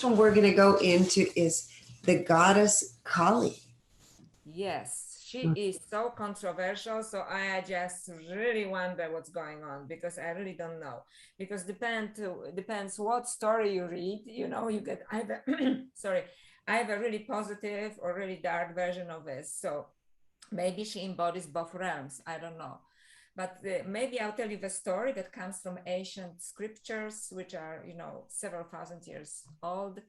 one we're going to go into is the goddess Kali. Yes, she is so controversial. So I just really wonder what's going on, because I really don't know. Because depends what story you read. You know, you get either sorry, I have a really positive or really dark version of this. So maybe she embodies both realms. I don't know. But maybe I'll tell you the story that comes from ancient scriptures, which are, you know, several thousand years old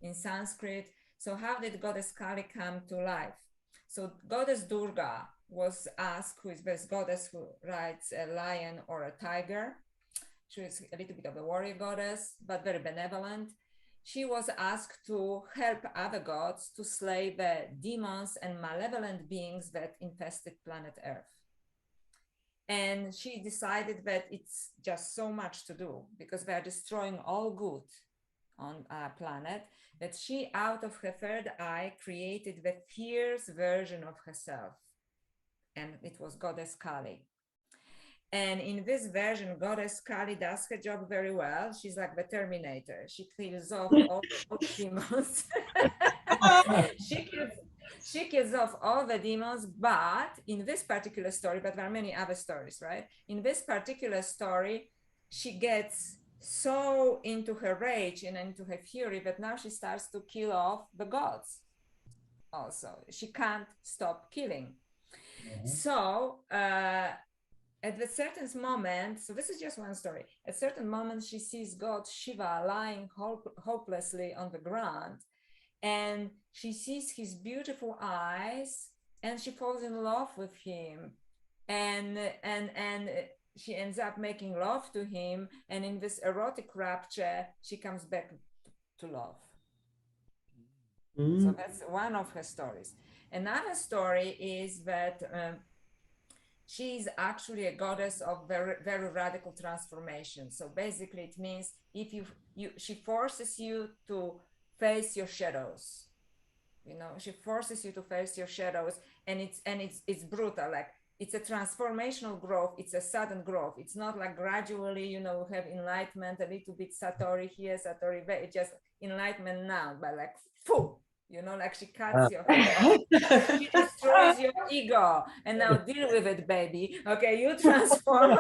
in Sanskrit. So how did goddess Kali come to life? So goddess Durga was asked, who is this goddess who rides a lion or a tiger. She is a little bit of a warrior goddess, but very benevolent. She was asked to help other gods to slay the demons and malevolent beings that infested planet Earth. And she decided that it's just so much to do because they are destroying all good on our planet, that she, out of her third eye, created the fierce version of herself. And it was goddess Kali. And in this version, goddess Kali does her job very well. She's like the Terminator. She kills off all the demons. She kills off all the demons, but in this particular story, but there are many other stories, right? In this particular story, she gets so into her rage and into her fury that now she starts to kill off the gods also. She can't stop killing. So at a certain moment, so this is just one story, at a certain moment she sees God Shiva lying hopelessly on the ground, and she sees his beautiful eyes and she falls in love with him, and she ends up making love to him, and in this erotic rapture she comes back to love. So that's one of her stories. Another story is that she's actually a goddess of very, very radical transformation. So basically it means if she forces you to face your shadows. You know, she forces you to face your shadows, and it's brutal. Like, it's a transformational growth. It's a sudden growth. It's not like gradually, you know, have enlightenment, a little bit Satori here, Satori there. It's just enlightenment now, but like, phew, you know, like she cuts your head off. She destroys your ego, and now deal with it, baby. Okay, you transform.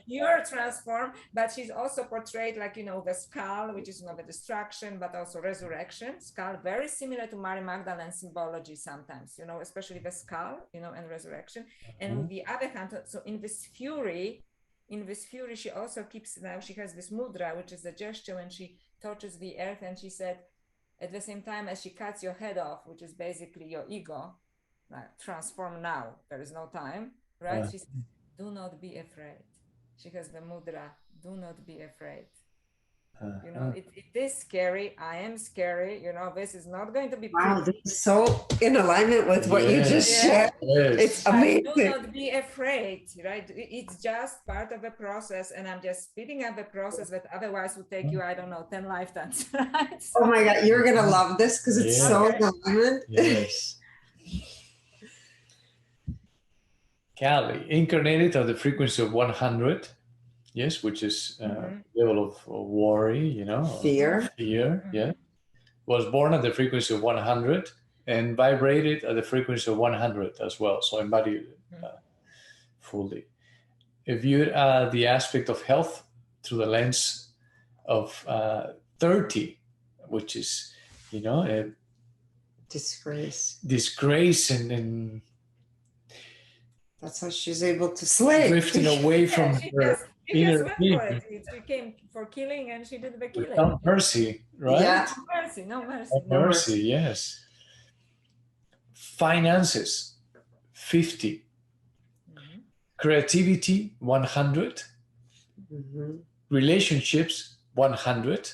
You're transformed, but she's also portrayed like, you know, the skull, which is not a destruction, but also resurrection. Skull, very similar to Mary Magdalene symbology sometimes, you know, especially the skull, you know, and resurrection. And on the other hand, so in this fury, she also keeps, now she has this mudra, which is a gesture when she touches the earth, and she said, at the same time as she cuts your head off, which is basically your ego, like, transform now, there is no time, right? She says, do not be afraid. She has the mudra, do not be afraid. You know, it is scary. I am scary. You know, this is not going to be wow, this is so in alignment with what you just shared. It's amazing. Do not be afraid, right? It's just part of the process, and I'm just speeding up the process that otherwise would take you, I don't know, 10 lifetimes. Right? So, oh my God, you're gonna love this because it's so in alignment. Yes. Kali, incarnated of the frequency of 100, yes, which is level of worry, you know, fear, yeah. Was born at the frequency of 100 and vibrated at the frequency of 100 as well, so embodied fully. If viewed the aspect of health through the lens of 30, which is, you know, disgrace and that's how she's able to slay. Drifting away from her inner being. She came for killing, and she did the killing. Without mercy, right? Yeah. No mercy. No mercy, yes. Finances, 50. Creativity, 100. Relationships, 100.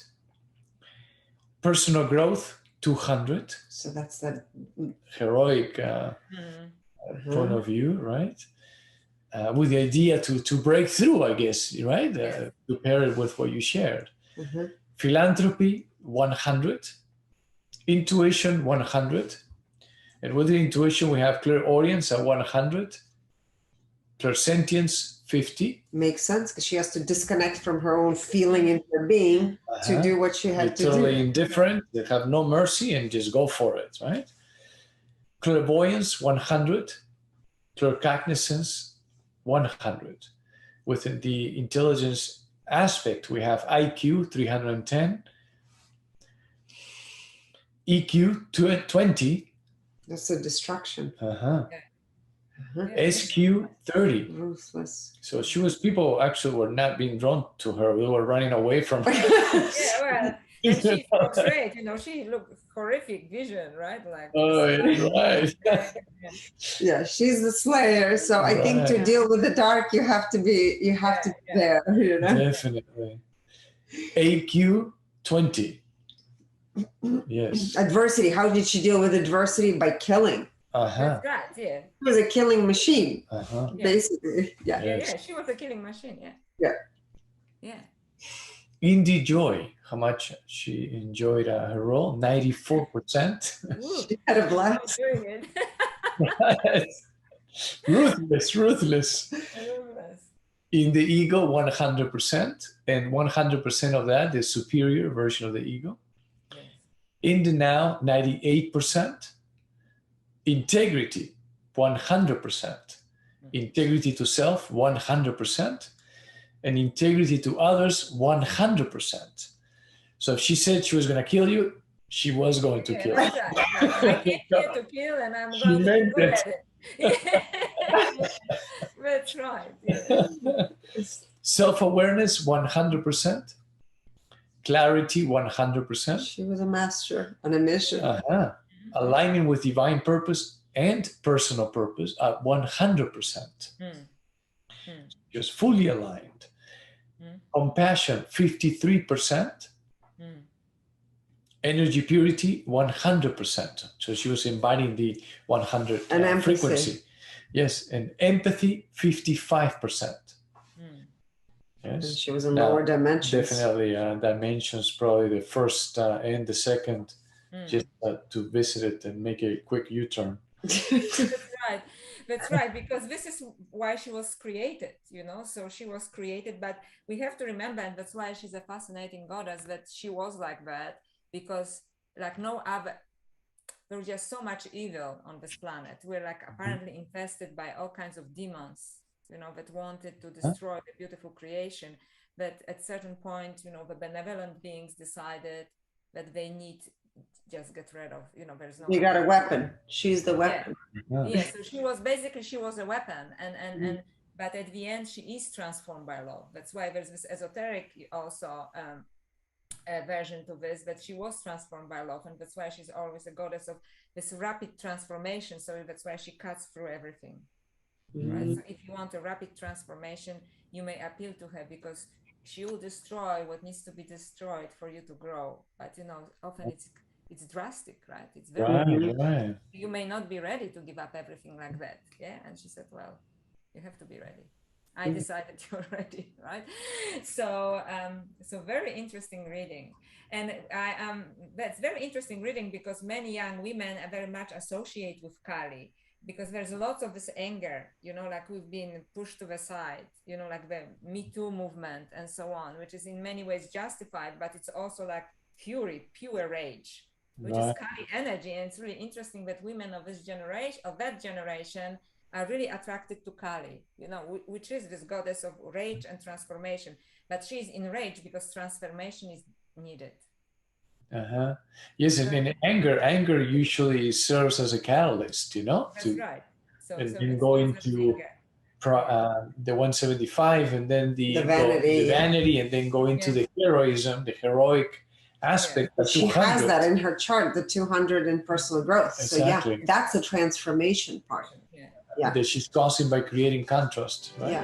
Personal growth, 200. So that's that heroic point of view, right? With the idea to break through, I guess, right? To pair it with what you shared. Philanthropy, 100. Intuition, 100. And with the intuition, we have clairaudience at 100. Clairsentience, 50. Makes sense, because she has to disconnect from her own feeling in her being to do what she had to totally do. indifferent. They have no mercy and just go for it, right? Clairvoyance, 100. Claircognizance, 100. Within the intelligence aspect, we have IQ, 310. EQ, 20. That's a distraction. SQ, 30. Ruthless. So people actually were not being drawn to her. They were running away from her. Yeah, well, and she portrayed, she looked horrific vision, right? Like, Right. Yeah, she's the slayer. So I think to deal with the dark, you have to be there, Definitely. AQ, 20. Yes. Adversity. How did she deal with adversity? By killing. That's right, yeah. She was a killing machine, basically. Yeah, she was a killing machine, Yeah. Indie Joy, how much she enjoyed her role, 94%. She had a blast. Doing it. Ruthless. In the ego, 100%, and 100% of that, the superior version of the ego. Yes. In the now, 98%. Integrity, 100%. Integrity to self, 100%. And integrity to others, 100%. So if she said she was going to kill you, she was going to kill you. Right. I came here to kill, and I'm going to do it. That's right. Yeah. Self-awareness, 100%. Clarity, 100%. She was a master on a mission. Alignment with divine purpose and personal purpose at 100%. Just fully aligned. Compassion, 53%. Energy purity, 100%. So she was embodying the 100 frequency. Yes, and empathy, 55%. Yes. And she was in lower dimensions. Definitely dimensions, probably the first and the second, just to visit it and make a quick U-turn. That's right, because this is why she was created, so she was created, but we have to remember, and that's why she's a fascinating goddess, that she was like that, because like no other, there's just so much evil on this planet. We're like apparently infested by all kinds of demons, that wanted to destroy the beautiful creation. But at certain point, the benevolent beings decided that they need just get rid of, there's no. You got a weapon. She's the weapon. So she was a weapon, and but at the end she is transformed by love. That's why there's this esoteric also version to this, that she was transformed by love, and that's why she's always a goddess of this rapid transformation. So that's why she cuts through everything. Right? So if you want a rapid transformation, you may appeal to her, because she will destroy what needs to be destroyed for you to grow. But often it's drastic, right? It's very right. You may not be ready to give up everything like that. Yeah. And she said, well, you have to be ready. I decided you're ready, right? So very interesting reading. And that's very interesting reading, because many young women are very much associate with Kali, because there's lots of this anger, like we've been pushed to the side, like the Me Too movement and so on, which is in many ways justified, but it's also like fury, pure rage, which is Kali energy. And it's really interesting that women of that generation are really attracted to Kali, which is this goddess of rage and transformation. But she's in rage because transformation is needed. Yes, and in anger usually serves as a catalyst, That's right. So and going to the 175, and then the vanity, and then going to the heroism, the heroic aspect. Yeah. She has that in her chart, the 200 in personal growth. Exactly. So that's the transformation part. That she's causing by creating contrast, right? Yeah.